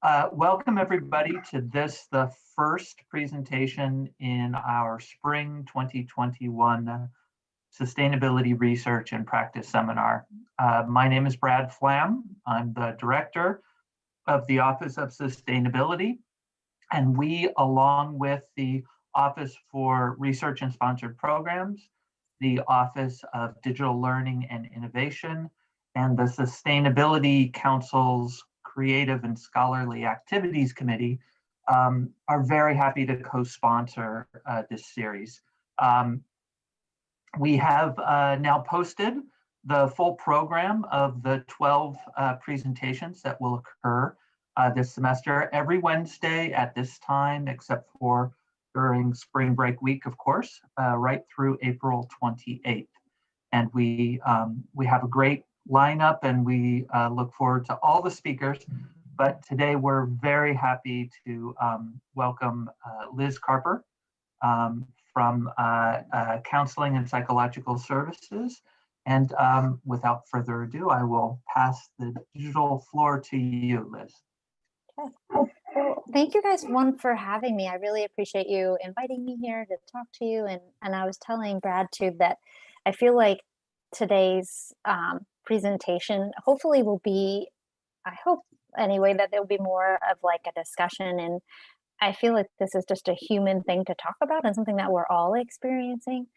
Welcome everybody to the first presentation in our Spring 2021 Sustainability Research and Practice Seminar. My name is Brad Flam. I'm the Director of the Office of Sustainability, and we, along with the Office for Research and Sponsored Programs, the Office of Digital Learning and Innovation, and the Sustainability Council's Creative and Scholarly Activities Committee are very happy to co-sponsor this series. We have now posted the full program of the 12 presentations that will occur this semester every Wednesday at this time, except for during spring break week, of course, right through April 28th. And we have a great lineup, and we look forward to all the speakers. But today we're very happy to welcome Liz Carper from Counseling and Psychological Services. And without further ado, I will pass the digital floor to you, Liz. Okay. Well, thank you guys, for having me. I really appreciate you inviting me here to talk to you. And I was telling Brad too that I feel like today's presentation hopefully will be, I hope anyway, that there'll be more of like a discussion. And I feel like this is just a human thing to talk about and something that we're all experiencing.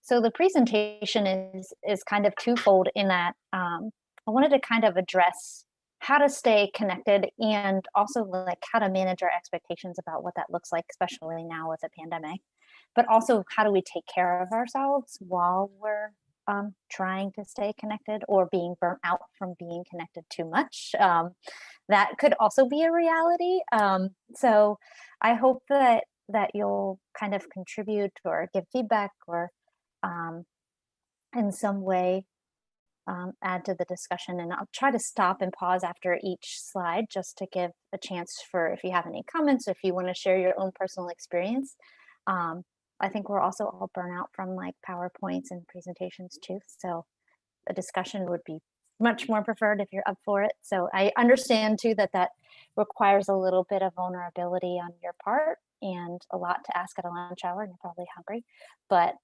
So the presentation is kind of twofold in that I wanted to kind of address how to stay connected and also like how to manage our expectations about what that looks like, especially now with the pandemic, but also how do we take care of ourselves while we're trying to stay connected or being burnt out from being connected too much. That could also be a reality. So I hope that you'll kind of contribute or give feedback or in some way add to the discussion. And I'll try to stop and pause after each slide just to give a chance for if you have any comments, or if you want to share your own personal experience. I think we're also all burnt out from like PowerPoints and presentations too. So a discussion would be much more preferred if you're up for it. So I understand too that requires a little bit of vulnerability on your part and a lot to ask at a lunch hour, and you're probably hungry, but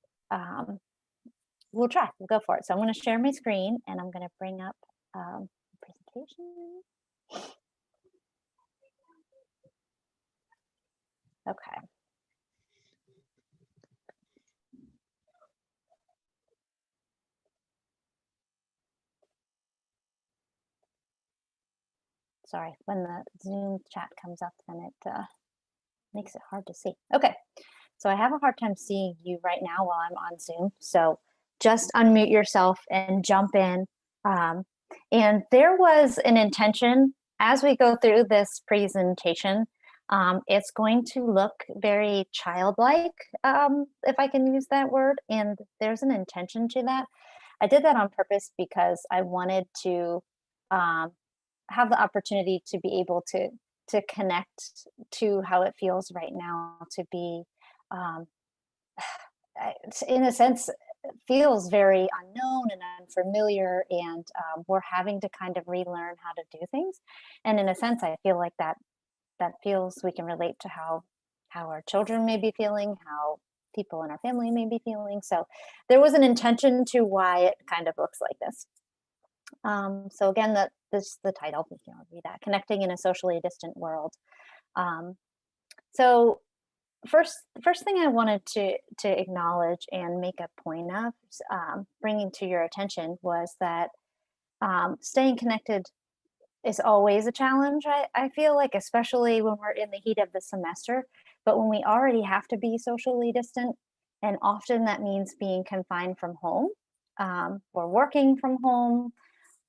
we'll try, we'll go for it. So I'm going to share my screen and I'm going to bring up the presentation. Okay. Sorry, when the Zoom chat comes up, then it makes it hard to see. Okay, so I have a hard time seeing you right now while I'm on Zoom. So just unmute yourself and jump in. And there was an intention as we go through this presentation. It's going to look very childlike, if I can use that word. And there's an intention to that. I did that on purpose because I wanted to have the opportunity to be able to connect to how it feels right now to be, in a sense, feels very unknown and unfamiliar, and we're having to kind of relearn how to do things. And in a sense, I feel like that feels we can relate to how our children may be feeling, how people in our family may be feeling. So there was an intention to why it kind of looks like this. So again, this is the title, you can read that, Connecting in a Socially Distant World. So first thing I wanted to acknowledge and make a point of bringing to your attention was that staying connected is always a challenge. I feel like, especially when we're in the heat of the semester, but when we already have to be socially distant, and often that means being confined from home, or working from home.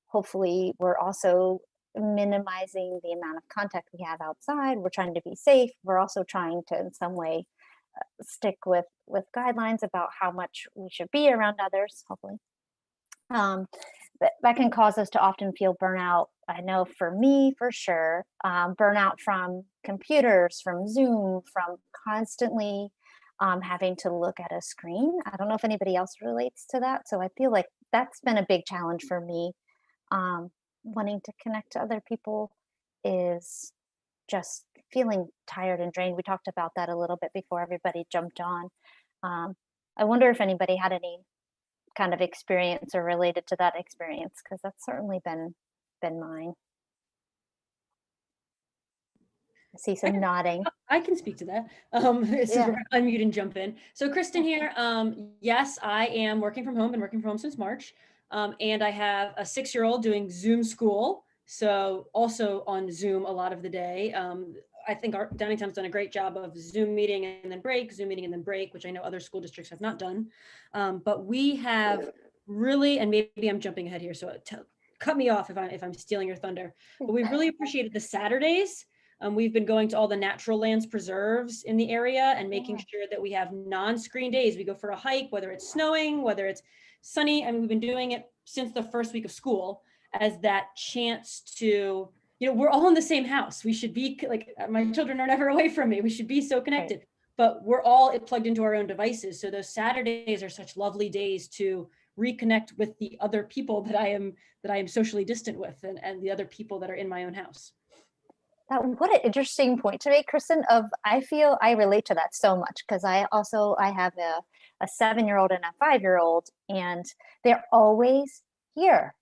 Hopefully we're also minimizing the amount of contact we have outside. We're trying to be safe. We're also trying to, in some way, stick with guidelines about how much we should be around others, hopefully. That can cause us to often feel burnout. I know for me, for sure, burnout from computers, from Zoom, from constantly having to look at a screen. I don't know if anybody else relates to that. So I feel like that's been a big challenge for me. Wanting to connect to other people is just feeling tired and drained. We talked about that a little bit before everybody jumped on. Um, I wonder if anybody had any kind of experience or related to that experience, because that's certainly been mine. I see I some nodding. I can speak to that. This is Yeah. where I unmute and jump in. So Kristen here. Yes, I am working from home, been working from home since March. And I have a 6-year-old doing Zoom school. So also on Zoom a lot of the day. I think our Downingtown's done a great job of Zoom meeting and then break, Zoom meeting and then break, which I know other school districts have not done. But we have really, and maybe I'm jumping ahead here, so cut me off if I'm stealing your thunder. But we've really appreciated the Saturdays. We've been going to all the natural lands preserves in the area and making sure that we have non-screen days. We go for a hike, whether it's snowing, whether it's sunny. I mean, we've been doing it since the first week of school as that chance to, we're all in the same house. We should be like, my children are never away from me. We should be so connected, but we're all plugged into our own devices. So those Saturdays are such lovely days to reconnect with the other people that I am socially distant with and the other people that are in my own house. What an interesting point to make, Kristen. I feel I relate to that so much because I have a 7-year-old and a 5-year-old, and they're always here.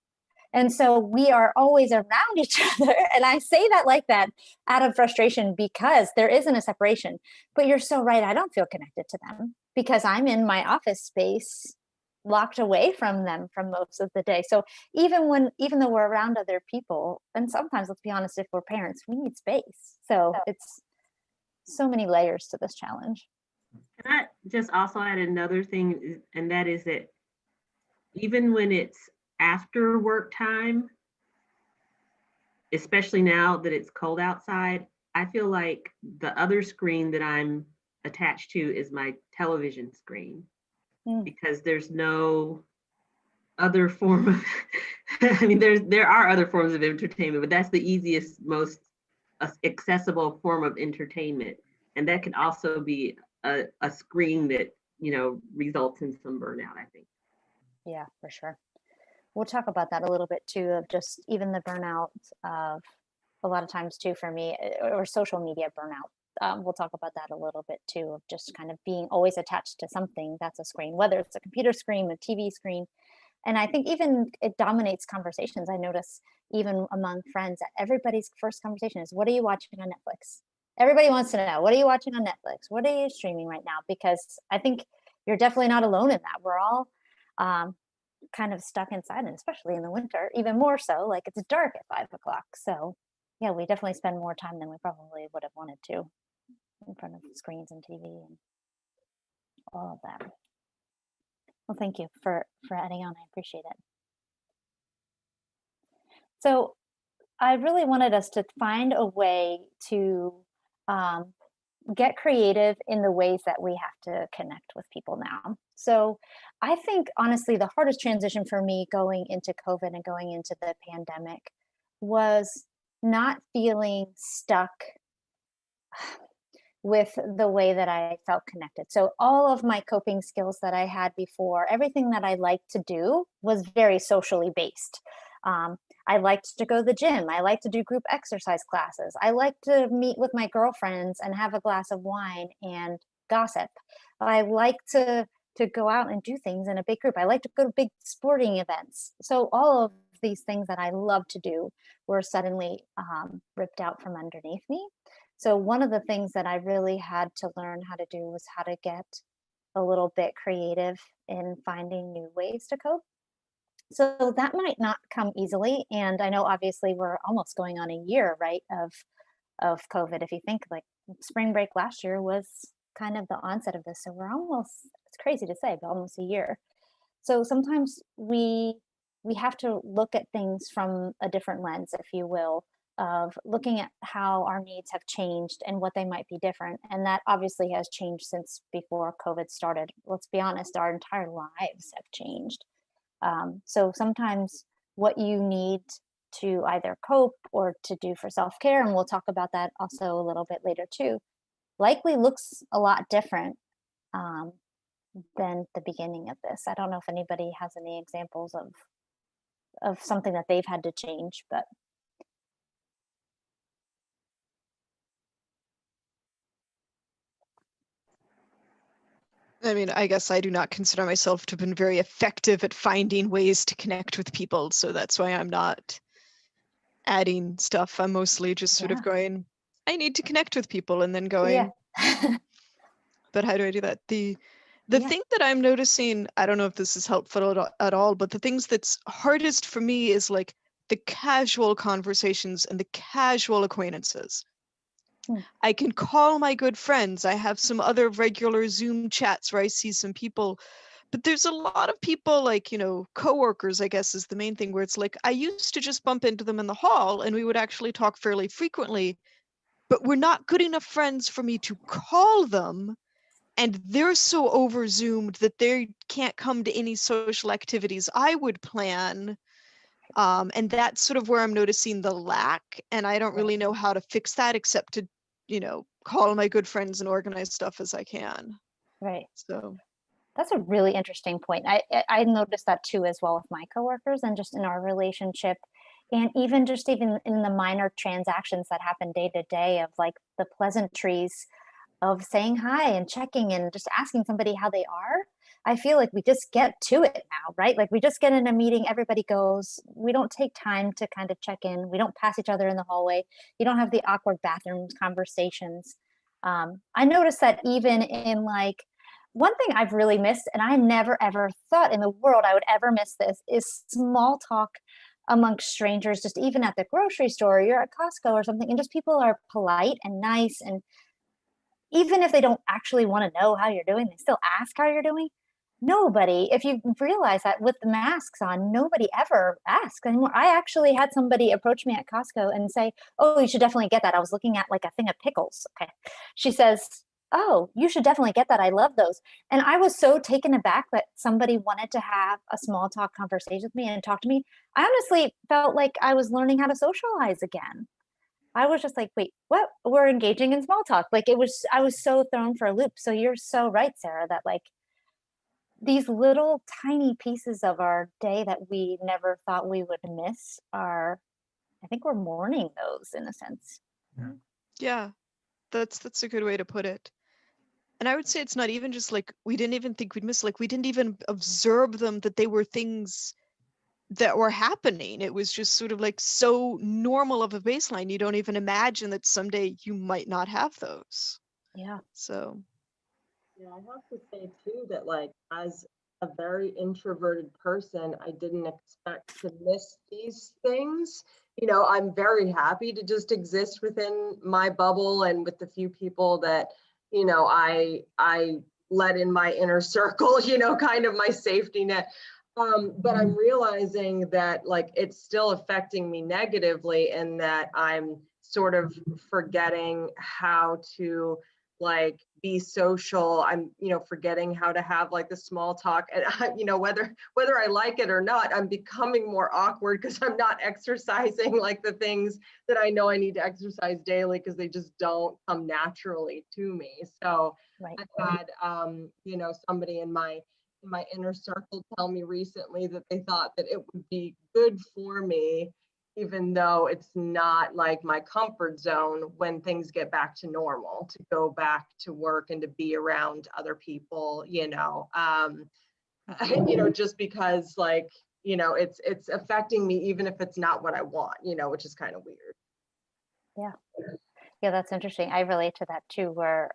And so we are always around each other. And I say that like that out of frustration because there isn't a separation. But you're so right. I don't feel connected to them because I'm in my office space, locked away from them from most of the day. So even though we're around other people, and sometimes, let's be honest, if we're parents, we need space. So it's so many layers to this challenge. Can I just also add another thing, and that is that even when it's after work time, especially now that it's cold outside, I feel like the other screen that I'm attached to is my television screen. Because there's no other form of, I mean, there are other forms of entertainment, but that's the easiest, most accessible form of entertainment. And that can also be a screen that, results in some burnout, I think. Yeah, for sure. We'll talk about that a little bit too, of just even the burnout of a lot of times too, for me, or social media burnout. We'll talk about that a little bit too, of just kind of being always attached to something that's a screen, whether it's a computer screen, a TV screen. And I think even it dominates conversations. I notice even among friends that everybody's first conversation is, what are you watching on Netflix? Everybody wants to know, what are you watching on Netflix? What are you streaming right now? Because I think you're definitely not alone in that. We're all kind of stuck inside, and especially in the winter, even more so, like it's dark at 5 o'clock. So yeah, we definitely spend more time than we probably would have wanted to in front of screens and TV and all of that. Well, thank you for adding on. I appreciate it. So I really wanted us to find a way to get creative in the ways that we have to connect with people now. So I think, honestly, the hardest transition for me going into COVID and going into the pandemic was not feeling stuck with the way that I felt connected. So all of my coping skills that I had before, everything that I liked to do was very socially based. I liked to go to the gym. I liked to do group exercise classes. I liked to meet with my girlfriends and have a glass of wine and gossip. I like to go out and do things in a big group. I like to go to big sporting events. So all of these things that I love to do were suddenly ripped out from underneath me. So one of the things that I really had to learn how to do was how to get a little bit creative in finding new ways to cope. So that might not come easily. And I know obviously we're almost going on a year, right, of COVID. If you think, like, spring break last year was kind of the onset of this. So we're almost, it's crazy to say, but almost a year. So sometimes we have to look at things from a different lens, if you will, of looking at how our needs have changed and what they might be different. And that obviously has changed since before COVID started. Let's be honest, our entire lives have changed. So sometimes what you need to either cope or to do for self-care, and we'll talk about that also a little bit later too, likely looks a lot different than the beginning of this. I don't know if anybody has any examples of something that they've had to change, but I mean, I guess I do not consider myself to have been very effective at finding ways to connect with people. So that's why I'm not adding stuff. I'm mostly just sort of going, I need to connect with people, and then going, but how do I do that? The thing that I'm noticing, I don't know if this is helpful at all, but the things that's hardest for me is like the casual conversations and the casual acquaintances. I can call my good friends. I have some other regular Zoom chats where I see some people, but there's a lot of people like, you know, coworkers, I guess is the main thing, where it's like, I used to just bump into them in the hall and we would actually talk fairly frequently, but we're not good enough friends for me to call them. And they're so over Zoomed that they can't come to any social activities I would plan. And that's sort of where I'm noticing the lack. And I don't really know how to fix that except to, you know, call my good friends and organize stuff as I can. Right. So that's a really interesting point. I noticed that too as well with my coworkers and just in our relationship, and even in the minor transactions that happen day to day of like the pleasantries of saying hi and checking and just asking somebody how they are. I feel like we just get to it now, right? Like we just get in a meeting, everybody goes, we don't take time to kind of check in. We don't pass each other in the hallway. You don't have the awkward bathroom conversations. I noticed that even in like, one thing I've really missed, and I never ever thought in the world I would ever miss this, is small talk amongst strangers, just even at the grocery store, you're at Costco or something, and just people are polite and nice, and even if they don't actually want to know how you're doing, they still ask how you're doing. Nobody, if you realize that with the masks on, nobody ever asks anymore. I actually had somebody approach me at Costco and say, "Oh, you should definitely get that. I was looking at like a thing of pickles." Okay. She says, "Oh, you should definitely get that. I love those." And I was so taken aback that somebody wanted to have a small talk conversation with me and talk to me. I honestly felt like I was learning how to socialize again. I was just like, wait, what? We're engaging in small talk. Like I was so thrown for a loop. So you're so right, Sarah, that like these little tiny pieces of our day that we never thought we would miss are, I think we're mourning those in a sense. yeah, that's a good way to put it. And I would say it's not even just like we didn't even think we'd miss, like we didn't even observe them, that they were things that were happening. It was just sort of like so normal of a baseline. You don't even imagine that someday you might not have those. Yeah. So yeah, I have to say too that like as a very introverted person, I didn't expect to miss these things. You know, I'm very happy to just exist within my bubble and with the few people that, you know, I let in my inner circle, you know, kind of my safety net. But I'm realizing that like it's still affecting me negatively, and that I'm sort of forgetting how to like be social. I'm, you know, forgetting how to have like the small talk, and you know, whether I like it or not, I'm becoming more awkward because I'm not exercising like the things that I know I need to exercise daily, because they just don't come naturally to me. So I've had you know, somebody in my inner circle tell me recently that they thought that it would be good for me, even though it's not like my comfort zone, when things get back to normal, to go back to work and to be around other people, you know, you know, just because like, you know, it's affecting me, even if it's not what I want, you know, which is kind of weird. Yeah, that's interesting. I relate to that too, where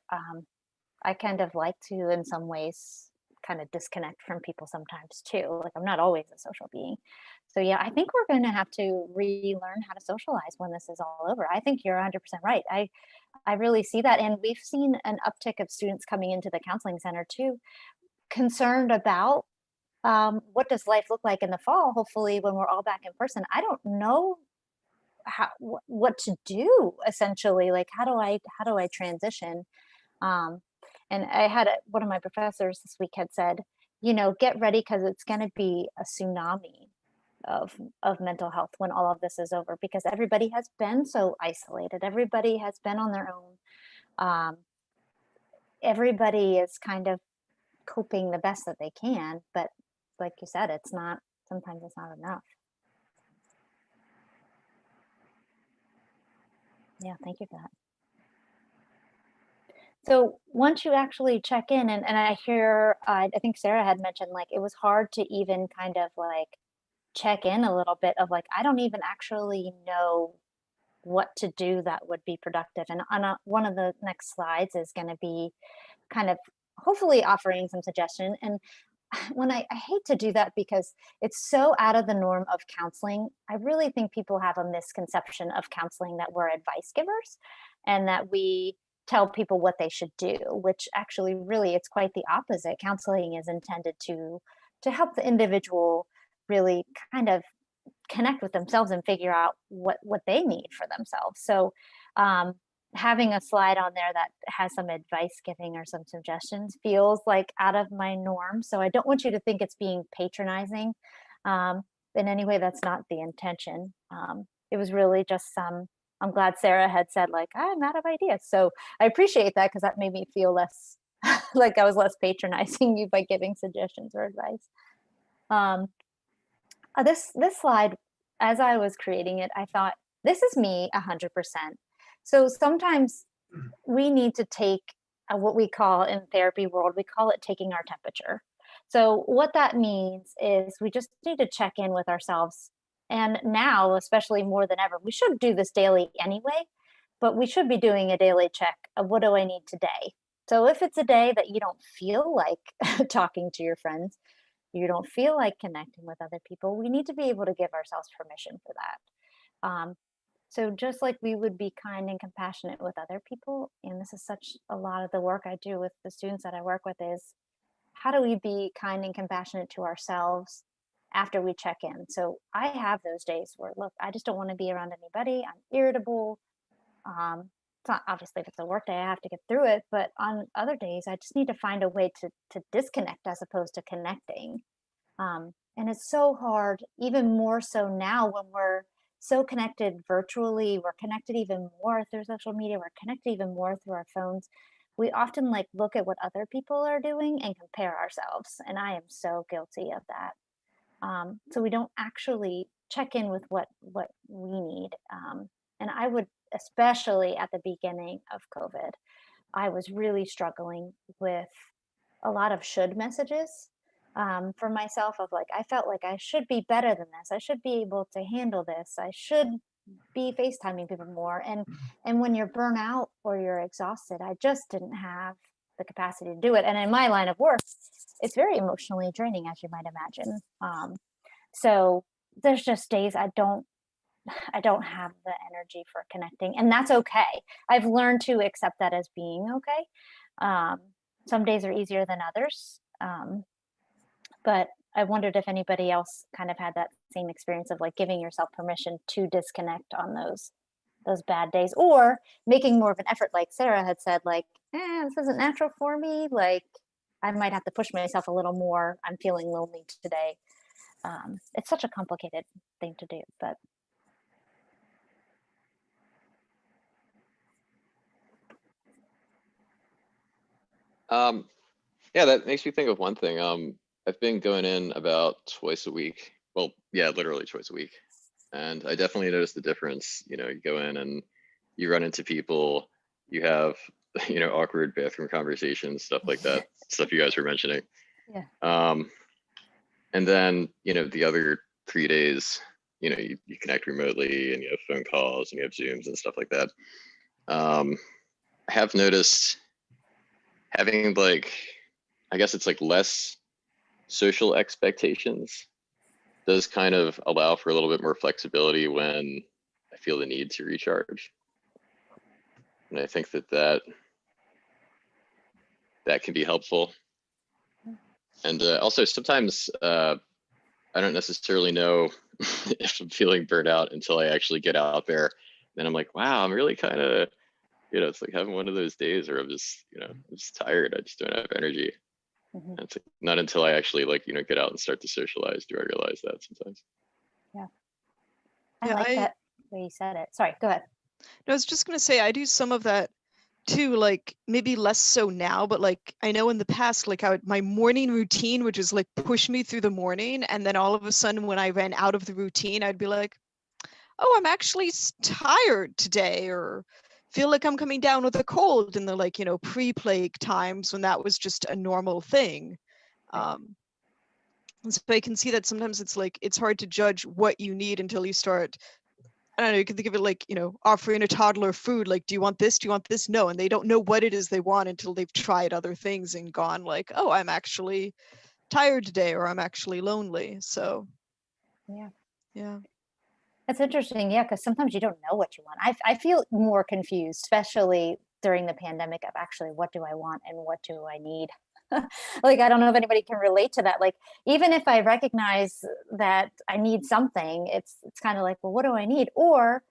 I kind of like to, in some ways, kind of disconnect from people sometimes too. Like I'm not always a social being. So yeah, I think we're going to have to relearn how to socialize when this is all over. I think you're 100% right. I really see that, and we've seen an uptick of students coming into the counseling center too, concerned about what does life look like in the fall. Hopefully, when we're all back in person. I don't know how what to do essentially. Like how do I transition? Um, and I had one of my professors this week had said, you know, get ready because it's going to be a tsunami of mental health when all of this is over, because everybody has been so isolated. Everybody has been on their own. Everybody is kind of coping the best that they can, but like you said, sometimes it's not enough. Yeah, thank you for that. So once you actually check in, and I hear, I think Sarah had mentioned, like, it was hard to even kind of like check in a little bit of like, I don't even actually know what to do that would be productive. And on one of the next slides is going to be kind of hopefully offering some suggestion. And when I hate to do that because it's so out of the norm of counseling, I really think people have a misconception of counseling that we're advice givers and that we tell people what they should do, which actually really it's quite the opposite. Counseling is intended to help the individual really kind of connect with themselves and figure out what they need for themselves. So having a slide on there that has some advice giving or some suggestions feels like out of my norm. So I don't want you to think it's being patronizing. In any way, that's not the intention. It was really just I'm glad Sarah had said like, I'm out of ideas. So I appreciate that because that made me feel less like I was less patronizing you by giving suggestions or advice. This slide, as I was creating it, I thought, this is me 100%. So sometimes we need to take what we call in therapy world, we call it taking our temperature. So what that means is we just need to check in with ourselves. And now, especially more than ever, we should do this daily anyway, but we should be doing a daily check of what do I need today? So if it's a day that you don't feel like talking to your friends, you don't feel like connecting with other people, we need to be able to give ourselves permission for that. So just like we would be kind and compassionate with other people, and this is such a lot of the work I do with the students that I work with is, how do we be kind and compassionate to ourselves after we check in? So I have those days where, look, I just don't want to be around anybody. I'm irritable. It's not, obviously, if it's a work day, I have to get through it. But on other days, I just need to find a way to disconnect as opposed to connecting. And it's so hard, even more so now when we're so connected virtually. We're connected even more through social media. We're connected even more through our phones. We often like look at what other people are doing and compare ourselves. And I am so guilty of that. So we don't actually check in with what we need. And I would, especially at the beginning of COVID, I was really struggling with a lot of should messages for myself of like, I felt like I should be better than this. I should be able to handle this. I should be FaceTiming people more. And when you're burnt out or you're exhausted, I just didn't have the capacity to do it. And in my line of work, it's very emotionally draining, as you might imagine. So there's just days I don't have the energy for connecting, and that's okay. I've learned to accept that as being okay. Some days are easier than others. But I wondered if anybody else kind of had that same experience of like giving yourself permission to disconnect on those bad days, or making more of an effort, like Sarah had said, like, this isn't natural for me. Like, I might have to push myself a little more. I'm feeling lonely today. It's such a complicated thing to do, but. Yeah, that makes me think of one thing. I've been going in about twice a week. Well, yeah, literally twice a week. And I definitely noticed the difference. You go in and you run into people, you have, awkward bathroom conversations, stuff like that, stuff you guys were mentioning. Yeah. And then, the other 3 days, you connect remotely and you have phone calls and you have Zooms and stuff like that. I have noticed having I guess it's like less social expectations does kind of allow for a little bit more flexibility when I feel the need to recharge. And I think that can be helpful. And also sometimes I don't necessarily know if I'm feeling burnt out until I actually get out there. Then I'm like, wow, I'm really kind of, it's like having one of those days where I'm just, I'm just tired. I just don't have energy. Mm-hmm. It's not until I actually get out and start to socialize do I realize that sometimes. Yeah. I like that way you said it. Sorry, go ahead. No, I was just going to say, I do some of that too, like maybe less so now, but like I know in the past, like my morning routine would just like push me through the morning. And then all of a sudden when I ran out of the routine, I'd be like, oh, I'm actually tired today, or, feel like I'm coming down with a cold in the like, pre-plague times when that was just a normal thing. And so I can see that sometimes it's like, it's hard to judge what you need until you start, I don't know, you can think of it like, offering a toddler food, like, do you want this? Do you want this? No. And they don't know what it is they want until they've tried other things and gone like, oh, I'm actually tired today, or I'm actually lonely. So yeah. That's interesting. Yeah, because sometimes you don't know what you want. I feel more confused, especially during the pandemic, of actually what do I want and what do I need. Like, I don't know if anybody can relate to that. Like, even if I recognize that I need something, it's kind of like, well, what do I need? Or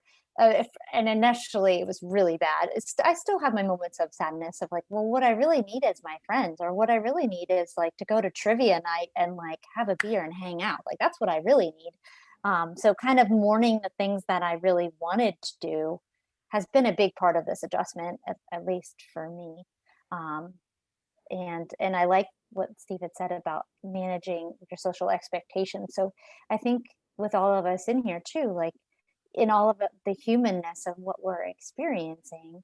and initially it was really bad. I still have my moments of sadness of like, well, what I really need is my friends, or what I really need is like to go to trivia night and like have a beer and hang out. Like, that's what I really need. So kind of mourning the things that I really wanted to do has been a big part of this adjustment, at least for me. And I like what Steve had said about managing your social expectations. So I think with all of us in here too, like in all of the humanness of what we're experiencing,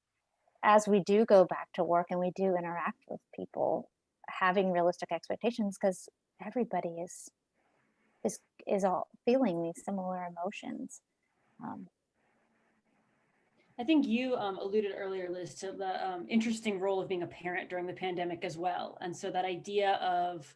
as we do go back to work and we do interact with people, having realistic expectations, because everybody is all feeling these similar emotions. I think you alluded earlier, Liz, to the interesting role of being a parent during the pandemic as well. And so that idea of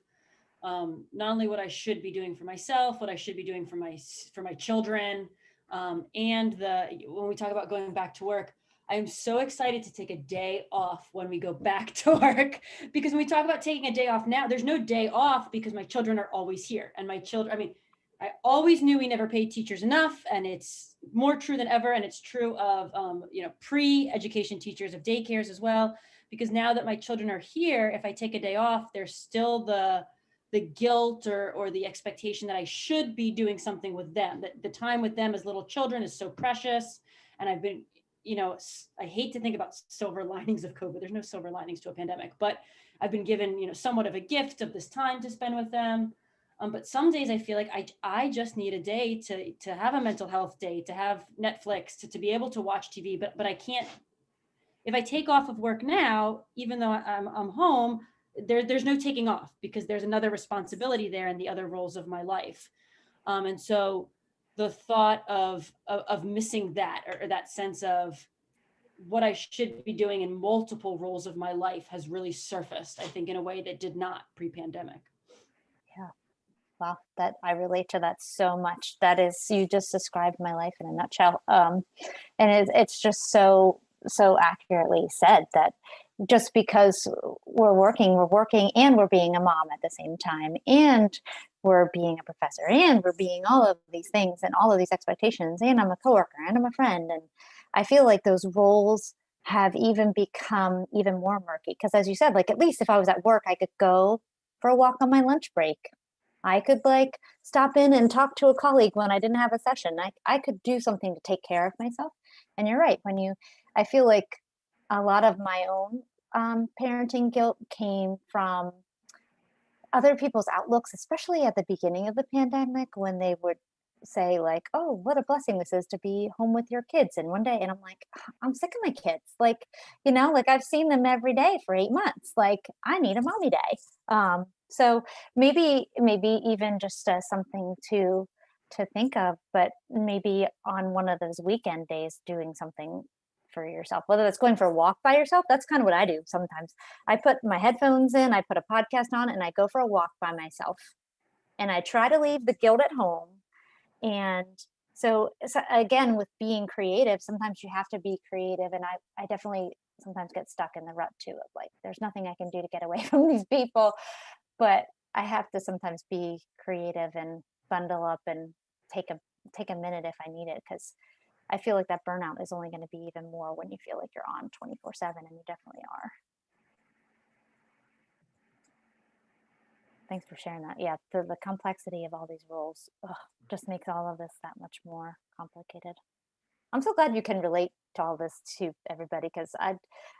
not only what I should be doing for myself, what I should be doing for my children, and when we talk about going back to work, I am so excited to take a day off when we go back to work, because when we talk about taking a day off now, there's no day off because my children are always here. And my children, I mean, I always knew we never paid teachers enough, and it's more true than ever. And it's true of, pre-education teachers, of daycares as well, because now that my children are here, if I take a day off, there's still the guilt or the expectation that I should be doing something with them, that the time with them as little children is so precious. And I've been, I hate to think about silver linings of COVID. There's no silver linings to a pandemic, but I've been given, somewhat of a gift of this time to spend with them. But some days I feel like I just need a day to have a mental health day, to have Netflix, to be able to watch TV, but I can't, if I take off of work now, even though I'm home, there's no taking off, because there's another responsibility there in the other roles of my life. And so the thought of missing that, or that sense of what I should be doing in multiple roles of my life has really surfaced, I think, in a way that did not pre-pandemic. Yeah. Wow, that I relate to that so much. That is, you just described my life in a nutshell. And it's just so accurately said, that just because we're working and we're being a mom at the same time, and we're being a professor, and we're being all of these things and all of these expectations, and I'm a coworker and I'm a friend. And I feel like those roles have even become even more murky, because as you said, like, at least if I was at work, I could go for a walk on my lunch break. I could like stop in and talk to a colleague when I didn't have a session. I could do something to take care of myself. And you're right, I feel like a lot of my own parenting guilt came from other people's outlooks, especially at the beginning of the pandemic, when they would say like, oh, what a blessing this is to be home with your kids in one day. And I'm like, I'm sick of my kids. Like, like I've seen them every day for 8 months. Like, I need a mommy day. So maybe even just something to think of, but maybe on one of those weekend days, doing something for yourself, whether that's going for a walk by yourself. That's kind of what I do sometimes. I put my headphones in, I put a podcast on, and I go for a walk by myself. And I try to leave the guilt at home. And so again, with being creative, sometimes you have to be creative. And I definitely sometimes get stuck in the rut too, of like, there's nothing I can do to get away from these people. But I have to sometimes be creative and bundle up and take a minute if I need it, because I feel like that burnout is only going to be even more when you feel like you're on 24/7, and you definitely are. Thanks for sharing that. Yeah, the complexity of all these roles just makes all of this that much more complicated. I'm so glad you can relate to all this to everybody, because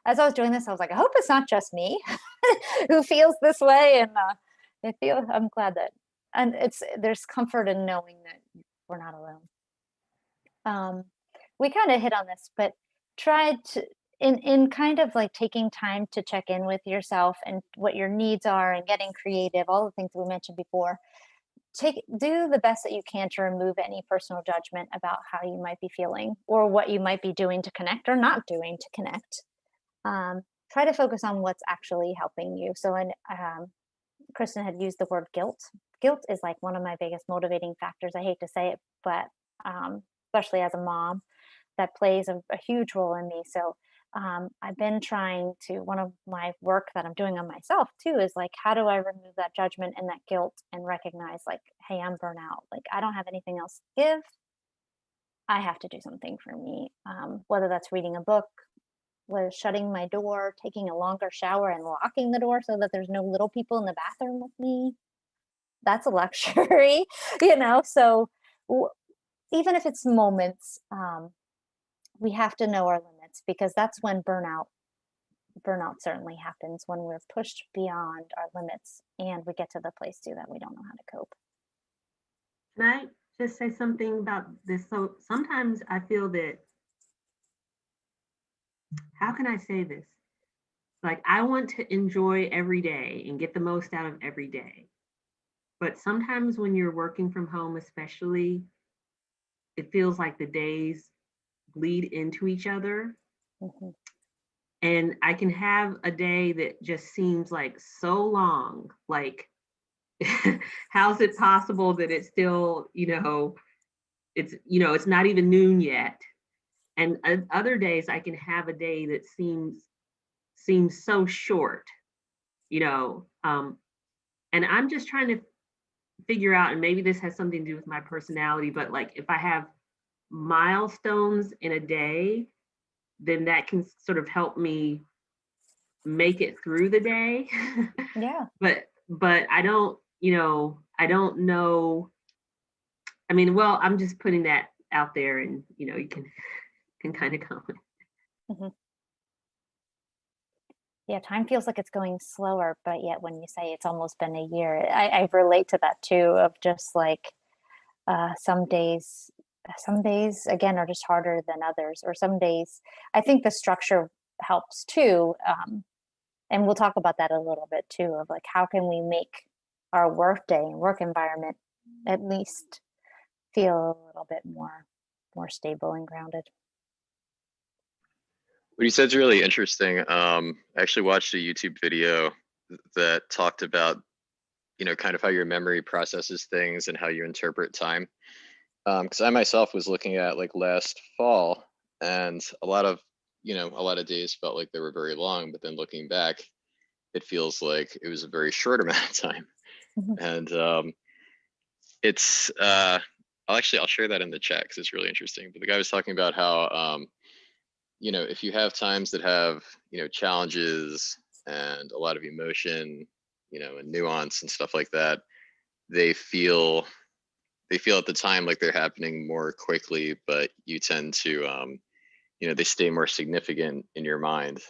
as I was doing this, I was like, I hope it's not just me who feels this way. And I'm glad that, and there's comfort in knowing that we're not alone. We kind of hit on this, but tried to, in kind of like taking time to check in with yourself and what your needs are and getting creative, all the things that we mentioned before, do the best that you can to remove any personal judgment about how you might be feeling or what you might be doing to connect or not doing to connect. Try to focus on what's actually helping you. So, Kristen had used the word guilt. Guilt is like one of my biggest motivating factors. I hate to say it, but especially as a mom, that plays a huge role in me. So I've been trying to, one of my work that I'm doing on myself too is like, how do I remove that judgment and that guilt and recognize like, hey, I'm burnout. Like, I don't have anything else to give. I have to do something for me, whether that's reading a book, was shutting my door, taking a longer shower and locking the door so that there's no little people in the bathroom with me. That's a luxury, so even if it's moments, we have to know our limits, because that's when burnout certainly happens, when we're pushed beyond our limits and we get to the place too that we don't know how to cope. Can I just say something about this? So sometimes I feel that, how can I say this? Like, I want to enjoy every day and get the most out of every day. But sometimes when you're working from home, especially, it feels like the days bleed into each other. Mm-hmm. And I can have a day that just seems like so long. Like, how's it possible that it's still, it's not even noon yet. And other days I can have a day that seems so short, and I'm just trying to figure out, and maybe this has something to do with my personality, but like, if I have milestones in a day, then that can sort of help me make it through the day. Yeah. But I don't know. I mean, well, I'm just putting that out there, and you can kind of comment. Mm-hmm. Yeah, time feels like it's going slower, but yet when you say it's almost been a year, I relate to that too, of just like some days again are just harder than others, or some days I think the structure helps too. And we'll talk about that a little bit too, of like, how can we make our work day and work environment at least feel a little bit more stable and grounded. What you said is really interesting. I actually watched a YouTube video that talked about, kind of how your memory processes things and how you interpret time. Because I myself was looking at like last fall, and a lot of days felt like they were very long, but then looking back, it feels like it was a very short amount of time. Mm-hmm. And it's I'll share that in the chat because it's really interesting. But the guy was talking about how if you have times that have challenges and a lot of emotion, and nuance and stuff like that, they feel at the time like they're happening more quickly, but you tend to they stay more significant in your mind.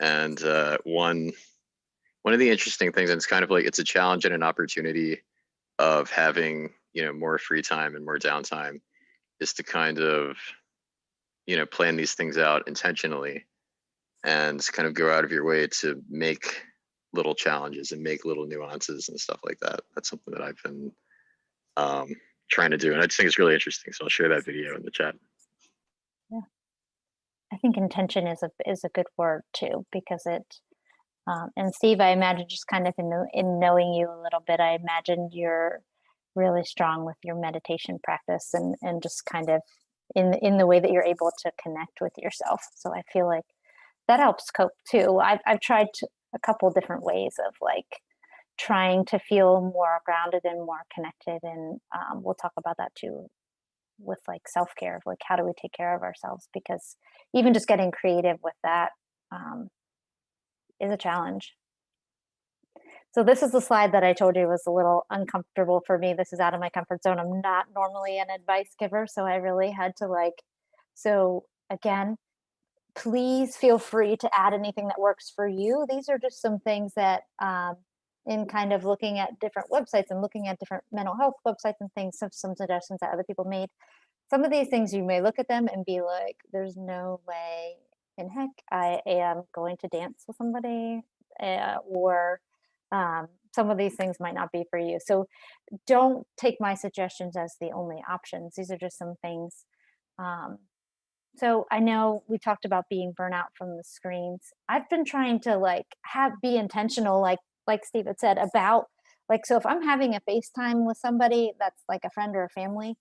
And one of the interesting things, and it's kind of like, it's a challenge and an opportunity of having more free time and more downtime, is to kind of plan these things out intentionally and kind of go out of your way to make little challenges and make little nuances and stuff like that. That's something that I've been trying to do, and I just think it's really interesting. So I'll share that video in the chat. Yeah, I think intention is a good word too, because it. And Steve, I imagine, just kind of in knowing you a little bit, I imagine you're really strong with your meditation practice and just kind of in the way that you're able to connect with yourself. So I feel like that helps cope too. I've tried a couple different ways of like trying to feel more grounded and more connected, and we'll talk about that too with like self-care, of like, how do we take care of ourselves, because even just getting creative with that is a challenge. So this is the slide that I told you was a little uncomfortable for me. This is out of my comfort zone. I'm not normally an advice giver, so I really had to so again, please feel free to add anything that works for you. These are just some things that in kind of looking at different websites and looking at different mental health websites and things, some suggestions that other people made. some of these things you may look at them and be like, there's no way in heck I am going to dance with somebody, or some of these things might not be for you. So don't take my suggestions as the only options. These are just some things. So I know we talked about being burnout from the screens. I've been trying to like be intentional, like Steve had said, about like, so if I'm having a FaceTime with somebody that's like a friend or a family,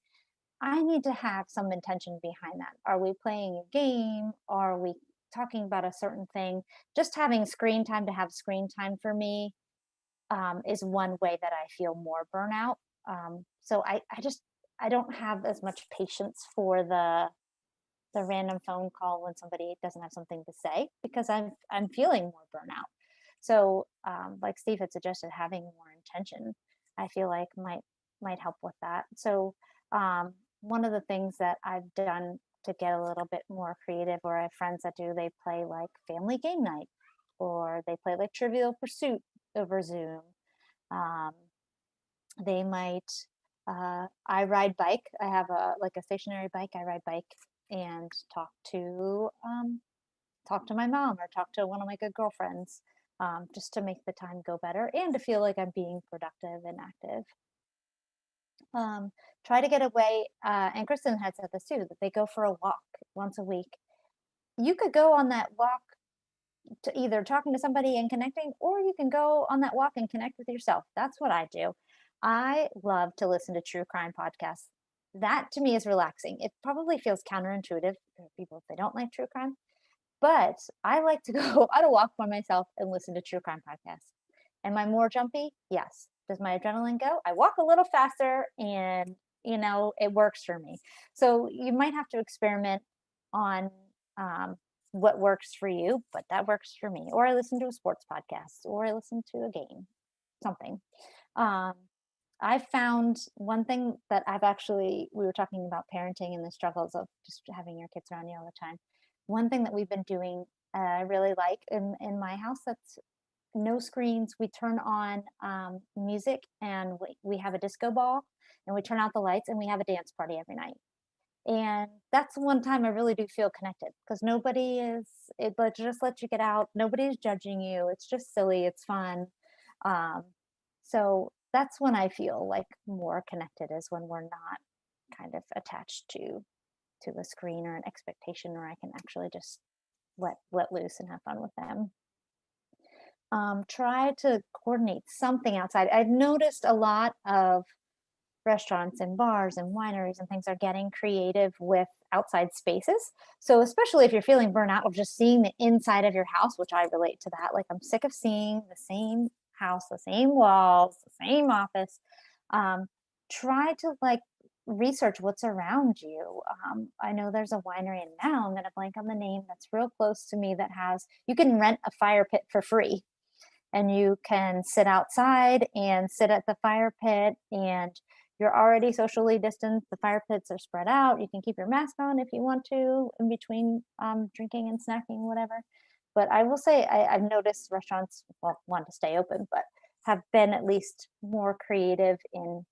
I need to have some intention behind that. Are we playing a game? Are we talking about a certain thing? Just having screen time to have screen time for me is one way that I feel more burnout. So I don't have as much patience for the random phone call when somebody doesn't have something to say, because I'm feeling more burnout. So like Steve had suggested, having more intention, I feel like might help with that. So one of the things that I've done to get a little bit more creative, or I have friends that do, they play like family game night, or they play like Trivial Pursuit over Zoom. They might, I ride bike. I have a stationary bike. I ride bike and talk to my mom or talk to one of my good girlfriends, just to make the time go better and to feel like I'm being productive and active. Try to get away, and Kristen had said this too, that they go for a walk once a week. You could go on that walk to either talking to somebody and connecting, or you can go on that walk and connect with yourself. That's what I do. I love to listen to true crime podcasts. That to me is relaxing. It probably feels counterintuitive for people if they don't like true crime, but I like to go on a walk by myself and listen to true crime podcasts. Am I more jumpy? Yes. Does my adrenaline go? I walk a little faster, and it works for me. So you might have to experiment on what works for you, but that works for me. Or I listen to a sports podcast, or I listen to a game, something. I've found one thing that we were talking about parenting and the struggles of just having your kids around you all the time. One thing that we've been doing, I really like in my house, that's no screens. We turn on music, and we have a disco ball, and we turn out the lights, and we have a dance party every night. And that's one time I really do feel connected, because it just lets you get out. Nobody's judging you. It's just silly. It's fun. So that's when I feel like more connected, is when we're not kind of attached to a screen or an expectation, or I can actually just let loose and have fun with them. Try to coordinate something outside. I've noticed a lot of restaurants and bars and wineries and things are getting creative with outside spaces. So especially if you're feeling burnout of just seeing the inside of your house, which I relate to that. Like, I'm sick of seeing the same house, the same walls, the same office. Try to research what's around you. I know there's a winery, and now I'm going to blank on the name, that's real close to me, that you can rent a fire pit for free, and you can sit outside and sit at the fire pit, and you're already socially distanced. The fire pits are spread out. You can keep your mask on if you want to in between drinking and snacking, whatever. But I will say I've noticed restaurants want to stay open, but have been at least more creative in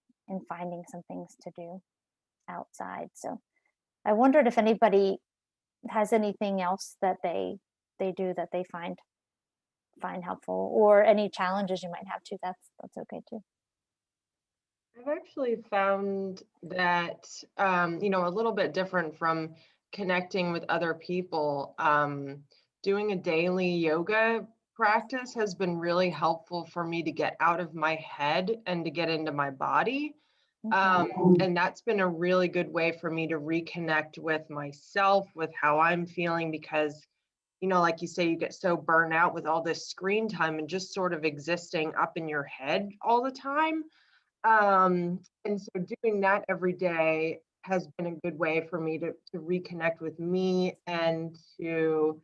finding some things to do outside. So I wondered if anybody has anything else that they do that they find helpful, or any challenges you might have too. That's okay too. I've actually found that, a little bit different from connecting with other people. Doing a daily yoga practice has been really helpful for me to get out of my head and to get into my body. And that's been a really good way for me to reconnect with myself, with how I'm feeling, because, like you say, you get so burnt out with all this screen time and just sort of existing up in your head all the time. And so doing that every day has been a good way for me to reconnect with me, and to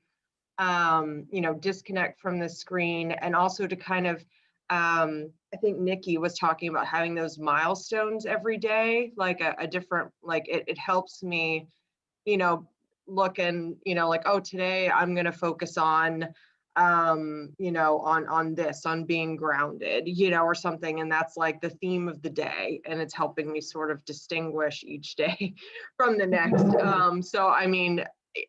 disconnect from the screen, and also to kind of I think Nikki was talking about having those milestones every day, like a different, like it helps me look and like, oh, today I'm going to focus on you know, on this, on being grounded, you know, or something. And that's like the theme of the day. And it's helping me sort of distinguish each day from the next. So, I mean,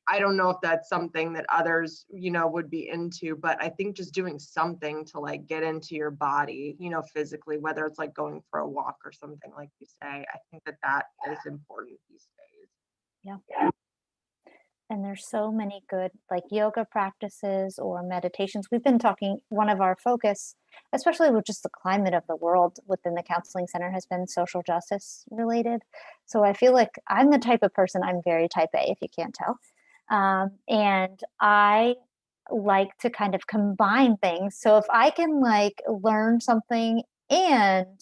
I don't know if that's something that others, you know, would be into, but I think just doing something to like get into your body, you know, physically, whether it's like going for a walk or something like you say, I think that that is important these days. Yeah. And there's so many good like yoga practices or meditations. We've been talking, one of our focus, especially with just the climate of the world within the counseling center, has been social justice related. So I feel like I'm the type of person, I'm very type A, if you can't tell. And I like to kind of combine things. So if I can like learn something and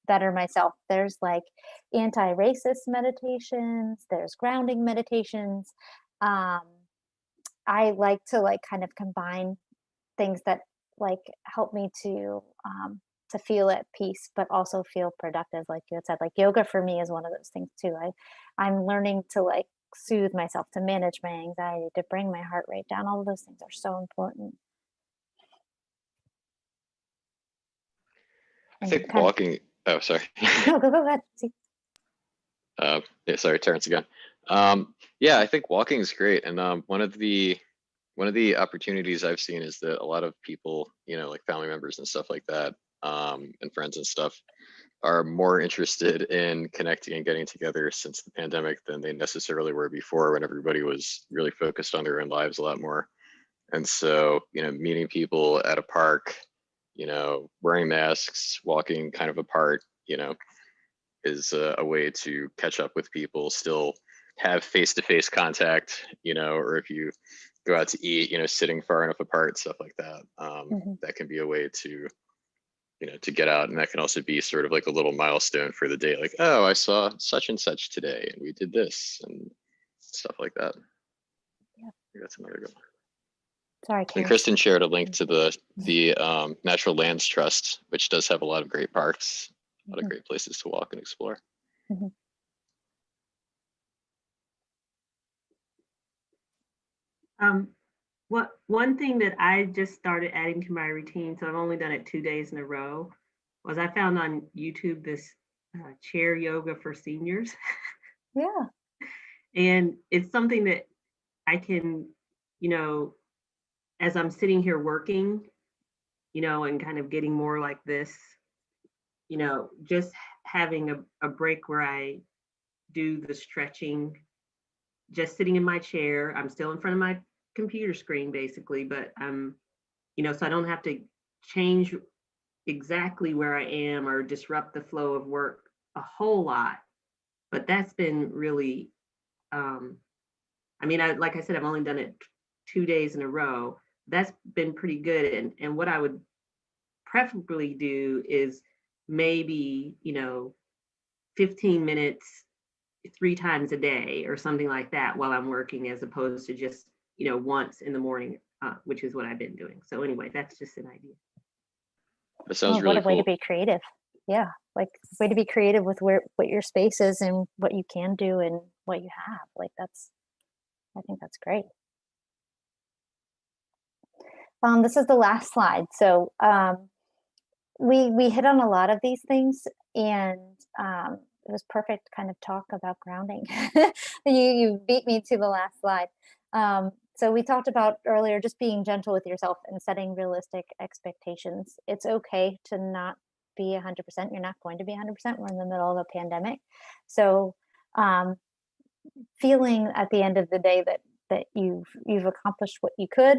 better myself, there's like anti-racist meditations, there's grounding meditations. I like to like kind of combine things that like help me to feel at peace, but also feel productive. Like you had said, like yoga for me is one of those things too. I'm learning to like soothe myself, to manage my anxiety, to bring my heart rate down. All of those things are so important. I And think kind of- walking. Oh, sorry. no, go ahead. See. Yeah, sorry, Terrence again. Yeah, I think walking is great, and one of the opportunities I've seen is that a lot of people, you know, like family members and stuff like that, and friends and stuff, are more interested in connecting and getting together since the pandemic than they necessarily were before, when everybody was really focused on their own lives a lot more. And so, you know, meeting people at a park, you know, wearing masks, walking kind of apart, you know, is a way to catch up with people, still have face-to-face contact, you know, or if you go out to eat, you know, sitting far enough apart, stuff like that. That can be a way to, you know, to get out. And that can also be sort of like a little milestone for the day. Like, oh, I saw such and such today and we did this and stuff like that. Yeah. I think that's another good one. Sorry, And Karen. Kristen shared a link to the Natural Lands Trust, which does have a lot of great parks, a lot of great places to walk and explore. One thing that I just started adding to my routine, so I've only done it 2 days in a row, was I found on YouTube this chair yoga for seniors. Yeah. And it's something that I can, you know, as I'm sitting here working, you know, and kind of getting more like this, you know, just having a break where I do the stretching, just sitting in my chair. I'm still in front of my computer screen basically, but you know, so I don't have to change exactly where I am or disrupt the flow of work a whole lot. But that's been really, I mean, like I said, I've only done it 2 days in a row. That's been pretty good. And what I would preferably do is maybe, you know, 15 minutes 3 times a day or something like that while I'm working, as opposed to just, you know, once in the morning, which is what I've been doing. So anyway, that's just an idea. That sounds really What a way cool. to be creative. Yeah, like way to be creative with what your space is and what you can do and what you have. Like I think that's great. This is the last slide. So we hit on a lot of these things, and it was perfect kind of talk about grounding. You beat me to the last slide. So we talked about earlier just being gentle with yourself and setting realistic expectations. It's okay to not be 100%. You're not going to be 100%. We're in the middle of a pandemic. So feeling at the end of the day that you've accomplished what you could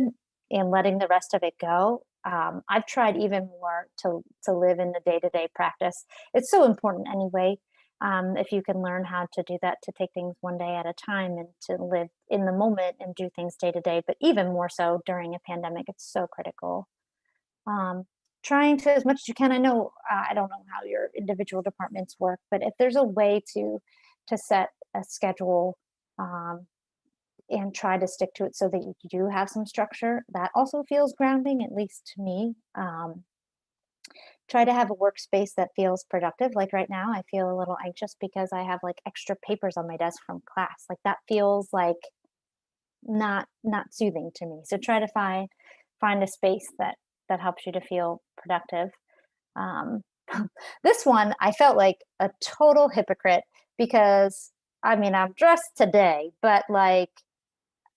and letting the rest of it go. I've tried even more to live in the day-to-day practice. It's so important anyway. If you can learn how to do that, to take things one day at a time and to live in the moment and do things day to day, but even more so during a pandemic, it's so critical. Trying to, as much as you can, I know, I don't know how your individual departments work, but if there's a way to set a schedule and try to stick to it so that you do have some structure, that also feels grounding, at least to me. Try to have a workspace that feels productive. Like right now, I feel a little anxious because I have like extra papers on my desk from class. Like that feels like not soothing to me. So try to find a space that helps you to feel productive. Um, this one, I felt like a total hypocrite because I mean, I'm dressed today, but like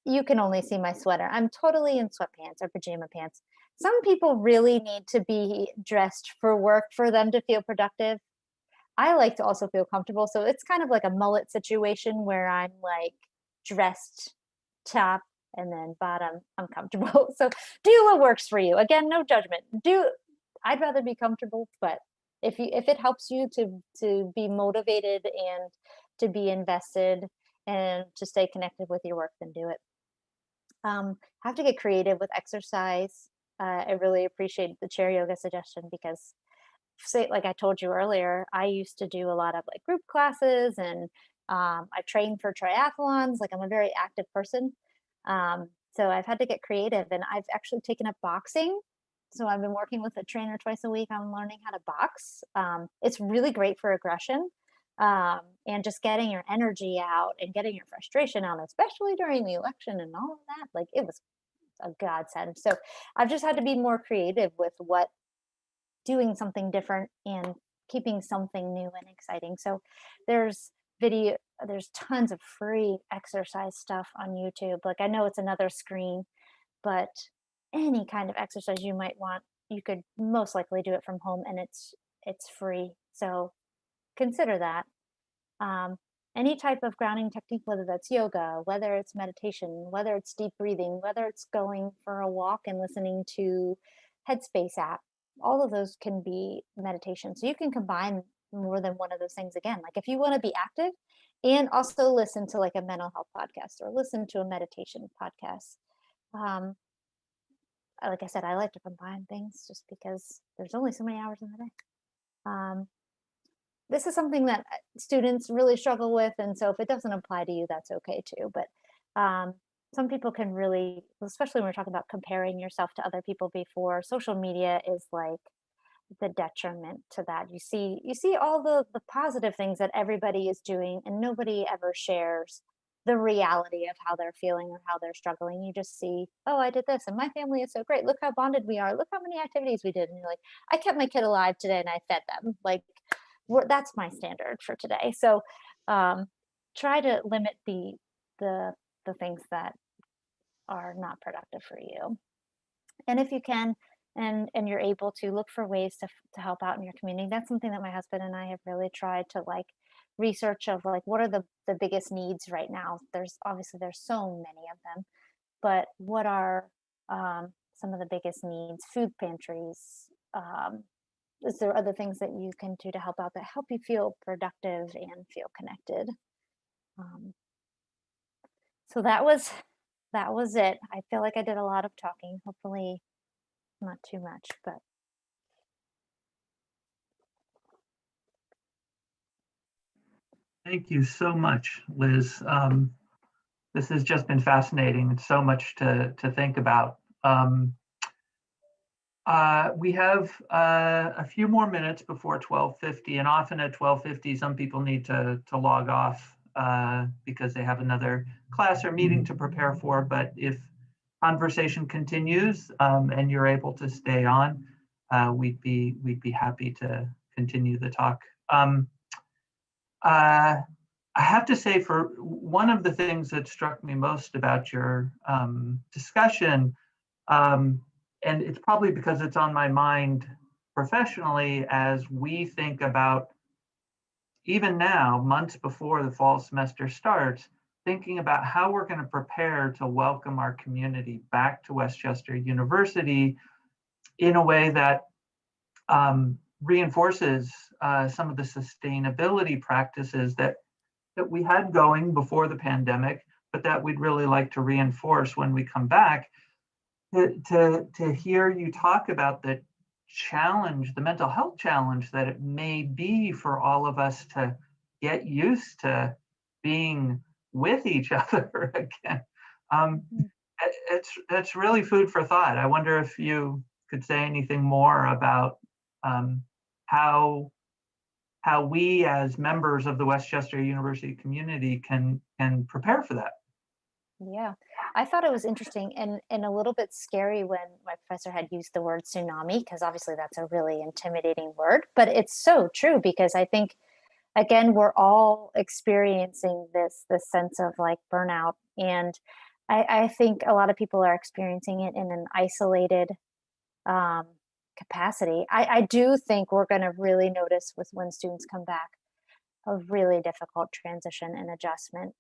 you can only see my sweater. I'm totally in sweatpants or pajama pants. Some people really need to be dressed for work for them to feel productive. I like to also feel comfortable. So it's kind of like a mullet situation where I'm like dressed top and then bottom, I'm comfortable. So do what works for you. Again, no judgment. I'd rather be comfortable, but if it helps you to be motivated and to be invested and to stay connected with your work, then do it. Have to get creative with exercise. I really appreciate the chair yoga suggestion because, say, like I told you earlier, I used to do a lot of like group classes and I trained for triathlons. Like I'm a very active person. So I've had to get creative and I've actually taken up boxing. So I've been working with a trainer twice a week on learning how to box. It's really great for aggression and just getting your energy out and getting your frustration out, especially during the election and all of that. Like it was a godsend. So I've just had to be more creative with doing something different and keeping something new and exciting. So there's tons of free exercise stuff on YouTube. Like I know it's another screen, but any kind of exercise you might want, you could most likely do it from home and it's free. So consider that. Any type of grounding technique, whether that's yoga, whether it's meditation, whether it's deep breathing, whether it's going for a walk and listening to Headspace app, all of those can be meditation. So you can combine more than one of those things. Again, like if you want to be active and also listen to like a mental health podcast or listen to a meditation podcast. Like I said, I like to combine things just because there's only so many hours in the day. This is something that students really struggle with. And so if it doesn't apply to you, that's okay too. But some people can really, especially when we're talking about comparing yourself to other people before, social media is like the detriment to that. You see all the positive things that everybody is doing and nobody ever shares the reality of how they're feeling or how they're struggling. You just see, oh, I did this and my family is so great. Look how bonded we are. Look how many activities we did. And you're like, I kept my kid alive today and I fed them. Like, that's my standard for today. So try to limit the things that are not productive for you. And if you can, and you're able to, look for ways to help out in your community. That's something that my husband and I have really tried to like research of like, what are the biggest needs right now? There's so many of them, but what are some of the biggest needs? Food pantries. Is there other things that you can do to help out that help you feel productive and feel connected? So that was it. I feel like I did a lot of talking, hopefully not too much, but Thank you so much, Liz. This has just been fascinating and so much to think about. We have a few more minutes before 12:50, and often at 12:50, some people need to log off because they have another class or meeting to prepare for. But if conversation continues and you're able to stay on, we'd be happy to continue the talk. I have to say, for one of the things that struck me most about your discussion, and it's probably because it's on my mind professionally as we think about, even now, months before the fall semester starts, thinking about how we're going to prepare to welcome our community back to Westchester University in a way that reinforces some of the sustainability practices that we had going before the pandemic, but that we'd really like to reinforce when we come back. To hear you talk about the challenge, the mental health challenge that it may be for all of us to get used to being with each other again. It's really food for thought. I wonder if you could say anything more about how we as members of the Westchester University community can prepare for that. Yeah. I thought it was interesting and a little bit scary when my professor had used the word tsunami, because obviously that's a really intimidating word, but it's so true, because I think, again, we're all experiencing this sense of like burnout. And I think a lot of people are experiencing it in an isolated um, capacity. I do think we're going to really notice with when students come back a really difficult transition and adjustment.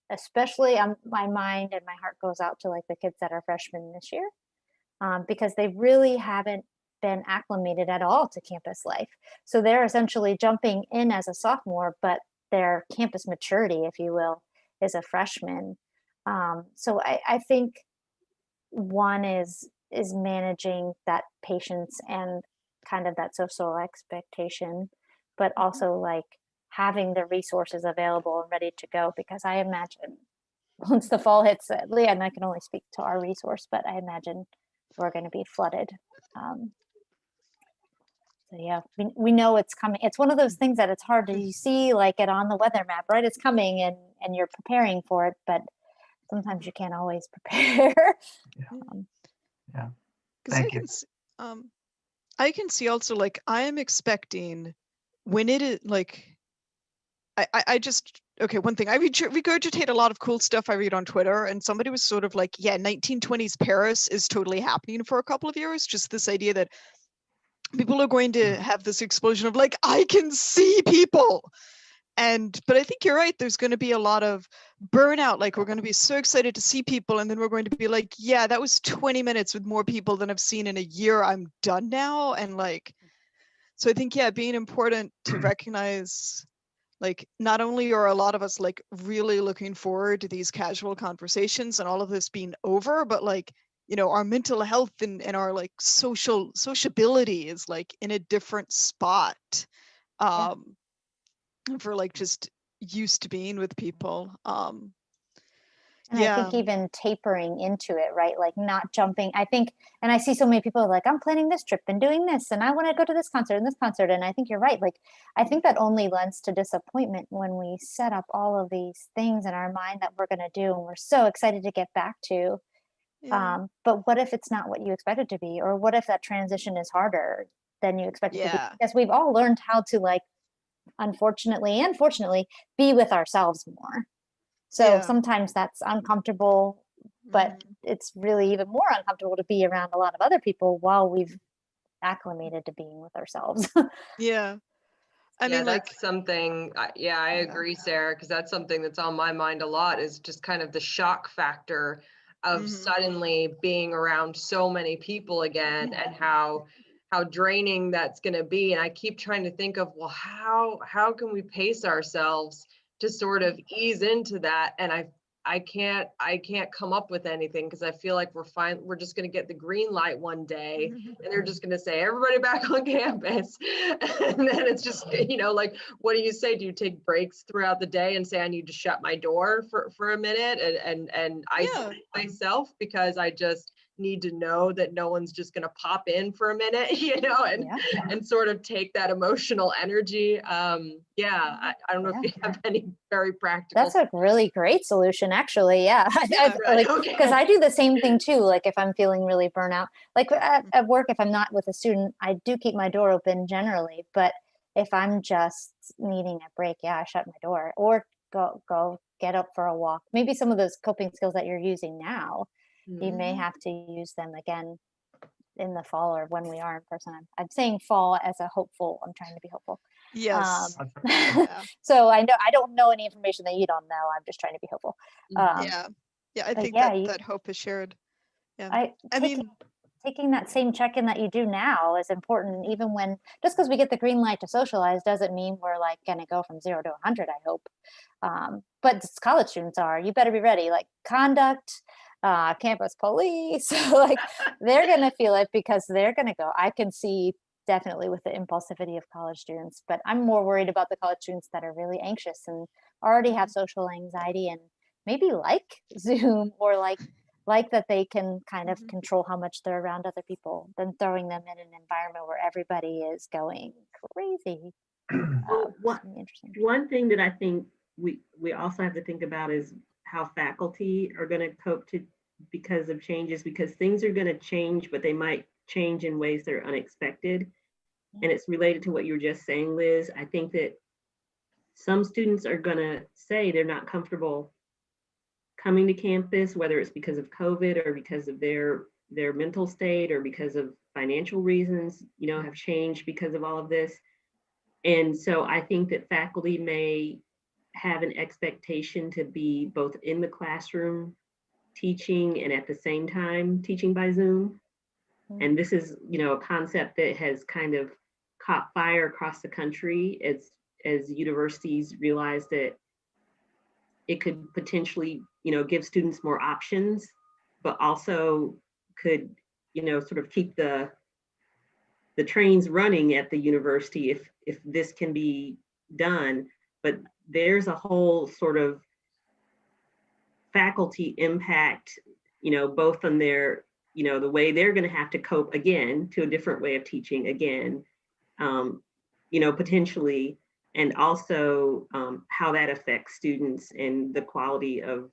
Especially my mind and my heart goes out to like the kids that are freshmen this year, because they really haven't been acclimated at all to campus life. So they're essentially jumping in as a sophomore, but their campus maturity, if you will, is a freshman. So I think one is managing that patience and kind of that social expectation, but also like having the resources available and ready to go, because I imagine once the fall hits, Leah and I can only speak to our resource, but I imagine we're going to be flooded. So yeah, we know it's coming. It's one of those things that it's hard to, you see like it on the weather map, right? It's coming and you're preparing for it, but sometimes you can't always prepare. Yeah. 'Cause Thank you. I can see also, like, I am expecting when it is like, I just, okay, one thing, I regurgitate a lot of cool stuff I read on Twitter, and somebody was sort of like, yeah, 1920s Paris is totally happening for a couple of years. Just this idea that people are going to have this explosion of like, I can see people. But I think you're right, there's going to be a lot of burnout. Like, we're going to be so excited to see people, and then we're going to be like, yeah, that was 20 minutes with more people than I've seen in a year. I'm done now. And like, so I think, yeah, being important to recognize, like, not only are a lot of us like really looking forward to these casual conversations and all of this being over, but like, you know, our mental health and our like sociability is like in a different spot. For like just used to being with people. And yeah. I think even tapering into it, right? Like not jumping. I think, and I see so many people like, I'm planning this trip and doing this, and I want to go to this concert and this concert. And I think you're right. Like, I think that only lends to disappointment when we set up all of these things in our mind that we're going to do, and we're so excited to get back to. Yeah. But what if it's not what you expect it to be? Or what if that transition is harder than you expect it to be? Because we've all learned how to, like, unfortunately and fortunately, be with ourselves more. So sometimes that's uncomfortable, but it's really even more uncomfortable to be around a lot of other people while we've acclimated to being with ourselves. Yeah. I mean, like, that's something, I agree, Sarah, because that's something that's on my mind a lot, is just kind of the shock factor of suddenly being around so many people again, and how draining that's going to be. And I keep trying to think of, well, how can we pace ourselves to sort of ease into that? And I can't come up with anything, because I feel like we're just going to get the green light one day, and they're just going to say, everybody back on campus. And then it's just, you know, like, what do you say? Do you take breaks throughout the day and say, I need to shut my door for a minute and isolate myself, because I just need to know that no one's just going to pop in for a minute, you know, and sort of take that emotional energy. I don't know if you have any very practical. That's a really great solution, actually. Because I do the same thing too. Like if I'm feeling really burnout, like at work, if I'm not with a student, I do keep my door open generally. But if I'm just needing a break, I shut my door or go get up for a walk. Maybe some of those coping skills that you're using now, you may have to use them again in the fall or when we are in person. I'm saying fall as a hopeful. I'm trying to be hopeful. Yes. So I don't know any information that you don't know. I'm just trying to be hopeful. I think that hope is shared. I mean, taking that same check-in that you do now is important. Even when, just because we get the green light to socialize doesn't mean we're like going to go from 0 to 100, I hope. But college students are, you better be ready. Like conduct, campus police, like they're going to feel it, because they're going to go. I can see definitely with the impulsivity of college students, but I'm more worried about the college students that are really anxious and already have social anxiety and maybe like Zoom or like that they can kind of control how much they're around other people than throwing them in an environment where everybody is going crazy. Well, one thing that I think we also have to think about is how faculty are going to cope because of changes, because things are going to change, but they might change in ways that are unexpected. And it's related to what you were just saying, Liz. I think that some students are going to say they're not comfortable coming to campus, whether it's because of COVID or because of their mental state or because of financial reasons, have changed because of all of this. And so I think that faculty may have an expectation to be both in the classroom teaching and at the same time teaching by Zoom. And this is, a concept that has kind of caught fire across the country as universities realize that it could potentially, give students more options, but also could, sort of keep the trains running at the university if this can be done. But there's a whole sort of faculty impact, both on their, the way they're going to have to cope again to a different way of teaching again, potentially, and also how that affects students and the quality of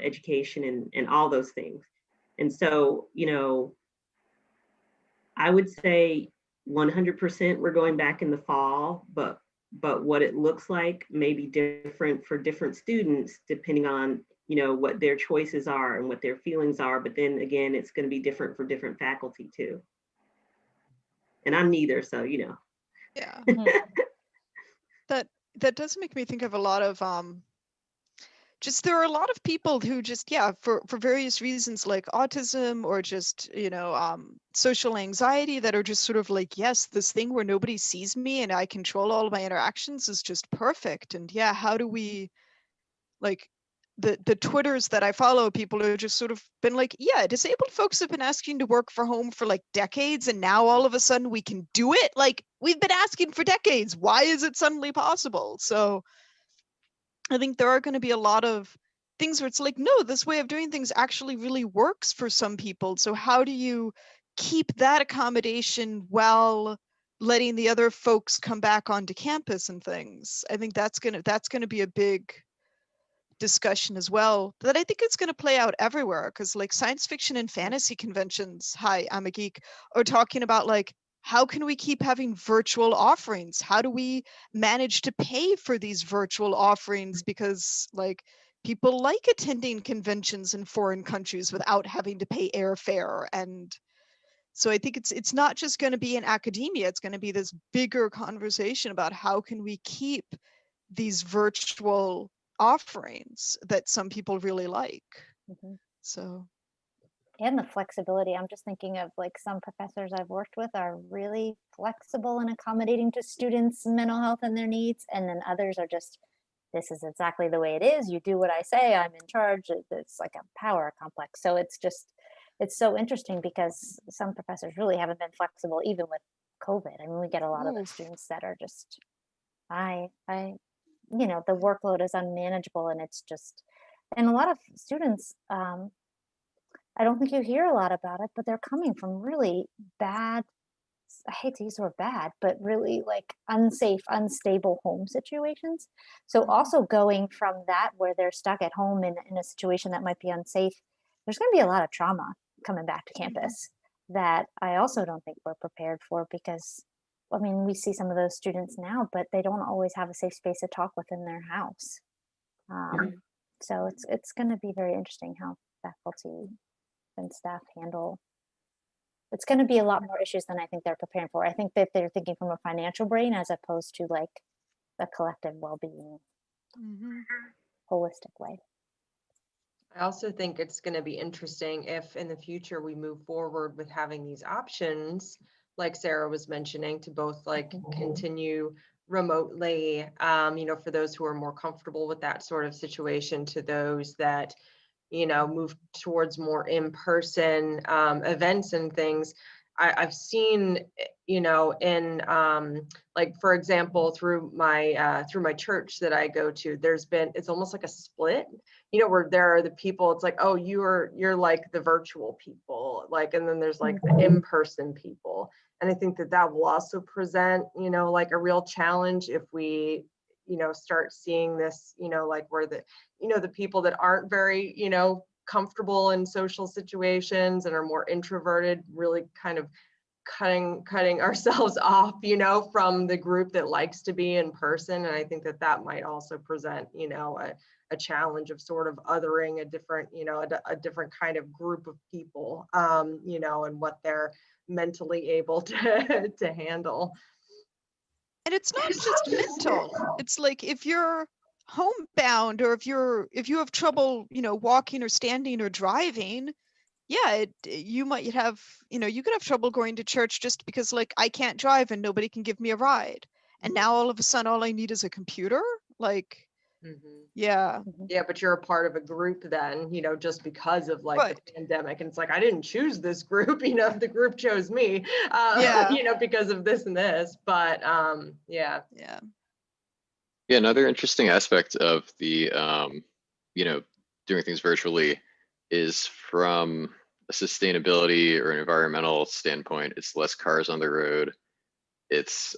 education and all those things. And so, I would say 100% we're going back in the fall, but what it looks like may be different for different students depending on, what their choices are and what their feelings are. But then again, it's going to be different for different faculty too. And I'm neither, so, Yeah. That does make me think of a lot of there are a lot of people who just, for various reasons like autism or just, social anxiety that are just sort of like, yes, this thing where nobody sees me and I control all of my interactions is just perfect. And how do we, like, the Twitters that I follow, people are just sort of been like, disabled folks have been asking to work from home for like decades, and now all of a sudden we can do it. Like, we've been asking for decades. Why is it suddenly possible? So I think there are going to be a lot of things where it's like, no, this way of doing things actually really works for some people. So how do you keep that accommodation while letting the other folks come back onto campus and things? I think that's gonna be a big discussion as well, that I think it's going to play out everywhere, because like science fiction and fantasy conventions, hi, I'm a geek, are talking about like, how can we keep having virtual offerings? How do we manage to pay for these virtual offerings? Because like people like attending conventions in foreign countries without having to pay airfare. And so I think it's not just going to be in academia, it's going to be this bigger conversation about how can we keep these virtual offerings that some people really like. So, and the flexibility. I'm just thinking of like some professors I've worked with are really flexible and accommodating to students' mental health and their needs, and then others are just, this is exactly the way it is, you do what I say, I'm in charge. It's like a power complex. So it's so interesting because some professors really haven't been flexible even with COVID. I mean, we get a lot of the students that are just, the workload is unmanageable, and it's just, and a lot of students, I don't think you hear a lot about it, but they're coming from really bad, I hate to use the word bad, but really like unsafe, unstable home situations. So also going from that, where they're stuck at home in a situation that might be unsafe, there's going to be a lot of trauma coming back to campus that I also don't think we're prepared for, because I mean, we see some of those students now, but they don't always have a safe space to talk within their house. So it's going to be very interesting how faculty and staff handle. It's going to be a lot more issues than I think they're preparing for. I think that they're thinking from a financial brain as opposed to like a collective well-being, holistic way. I also think it's going to be interesting if in the future we move forward with having these options, like Sarah was mentioning, to both like continue remotely, for those who are more comfortable with that sort of situation, to those that, move towards more in-person events and things. I've seen, in like, for example, through my church that I go to, it's almost like a split, where there are the people, it's like, oh, you're like the virtual people, like, and then there's like the in-person people. And I think that will also present, like a real challenge if we, start seeing this, like where the people that aren't very, comfortable in social situations and are more introverted, really kind of cutting ourselves off, from the group that likes to be in person. And I think that might also present, a challenge of sort of othering a different, a different kind of group of people, and what they're mentally able to handle. And it's not just mental. It's like if you're homebound, or if you have trouble, walking or standing or driving, yeah, you might have, you could have trouble going to church just because, like, I can't drive and nobody can give me a ride. And now all of a sudden, all I need is a computer. Like, yeah. Yeah, but you're a part of a group then, just because of like Right. the pandemic. And it's like, I didn't choose this group, the group chose me, Yeah. because of this and this. But yeah. Yeah. Yeah, another interesting aspect of the, doing things virtually is from a sustainability or an environmental standpoint. It's less cars on the road. It's,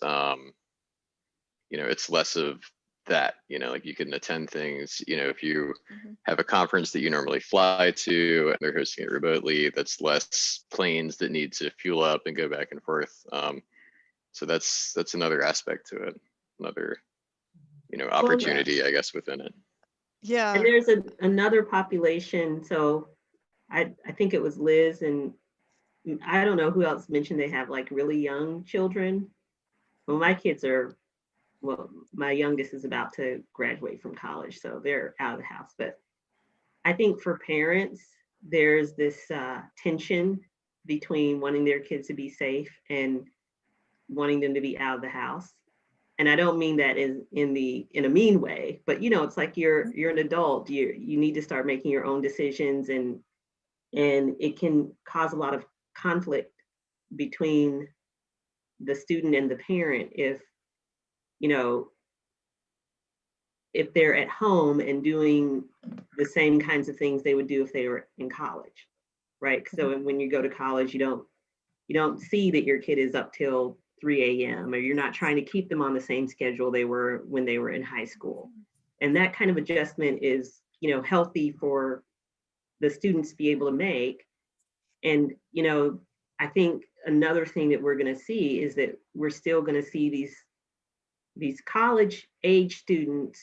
it's less of that, like you can attend things, if you have a conference that you normally fly to and they're hosting it remotely, that's less planes that need to fuel up and go back and forth. So that's another aspect to it, another, opportunity, I guess, within it. Yeah. And there's another population. So I think it was Liz, and I don't know who else mentioned they have like really young children. Well, my youngest is about to graduate from college, so they're out of the house. But I think for parents, there's this tension between wanting their kids to be safe and wanting them to be out of the house. And I don't mean that in a mean way, but it's like you're an adult. You need to start making your own decisions, and it can cause a lot of conflict between the student and the parent if they're at home and doing the same kinds of things they would do if they were in college, right? So when you go to college, you don't see that your kid is up till 3 a.m. or you're not trying to keep them on the same schedule they were when they were in high school. And that kind of adjustment is, healthy for the students to be able to make. And, I think another thing that we're going to see is that we're still going to see these college age students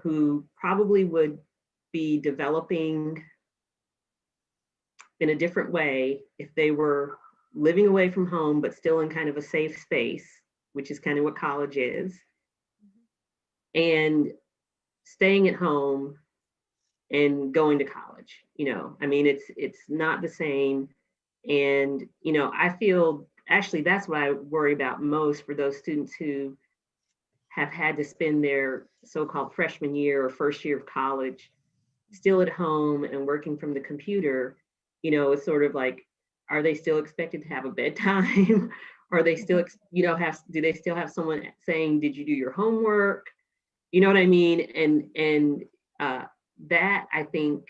who probably would be developing in a different way if they were living away from home, but still in kind of a safe space, which is kind of what college is, and staying at home and going to college. I mean, it's not the same. And, I feel actually that's what I worry about most for those students who have had to spend their so-called freshman year or first year of college still at home and working from the computer. It's sort of like, are they still expected to have a bedtime? Are they still, do they still have someone saying, did you do your homework? You know what I mean? And that I think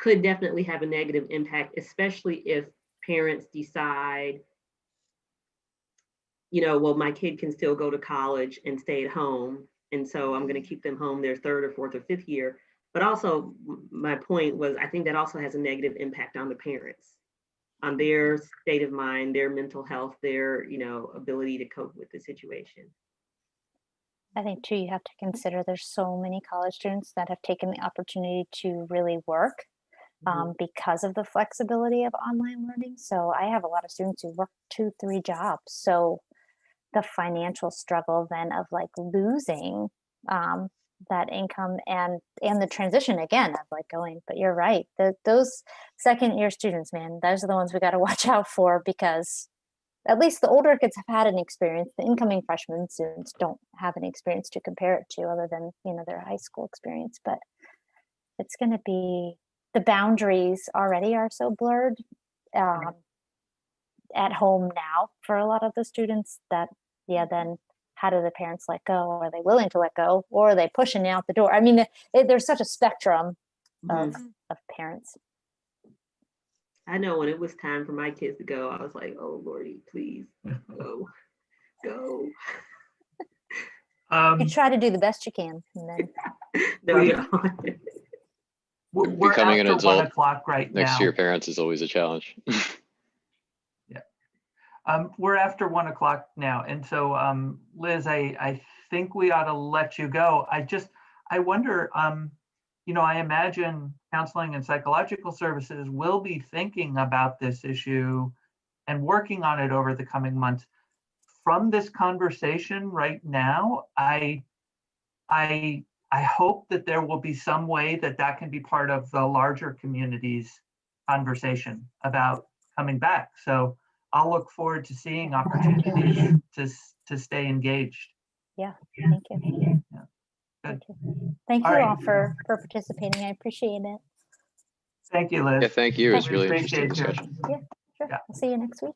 could definitely have a negative impact, especially if parents decide, well, my kid can still go to college and stay at home. And so I'm going to keep them home their third or fourth or fifth year. But also my point was, I think that also has a negative impact on the parents, on their state of mind, their mental health, their, ability to cope with the situation. I think too, you have to consider there's so many college students that have taken the opportunity to really work because of the flexibility of online learning. So I have a lot of students who work 2-3 jobs. So the financial struggle then of like losing that income and the transition again of like going, but you're right, those second year students, man, those are the ones we got to watch out for, because at least the older kids have had an experience. The incoming freshman students don't have an experience to compare it to other than, their high school experience. But it's going to be, the boundaries already are so blurred at home now for a lot of the students that, then how do the parents let go? Are they willing to let go, or are they pushing out the door? I mean, there's such a spectrum of parents. I know when it was time for my kids to go, I was like, oh Lordy, please go. Go. You try to do the best you can, and then No, We- no. We're Becoming an after 1 adult o'clock right Next now. to your parents is always a challenge. We're after 1 o'clock now. And so, Liz, I think we ought to let you go. I wonder, I imagine counseling and psychological services will be thinking about this issue and working on it over the coming months. From this conversation right now, I hope that there will be some way that can be part of the larger community's conversation about coming back. So I'll look forward to seeing opportunities to stay engaged. yeah, thank you. Yeah. Thank you. Thank All you right. all for participating. I appreciate it. Thank you, Liz. Yeah, thank you. It was Thank really you. interesting Appreciate you. discussion. Sure. Yeah. I'll see you next week.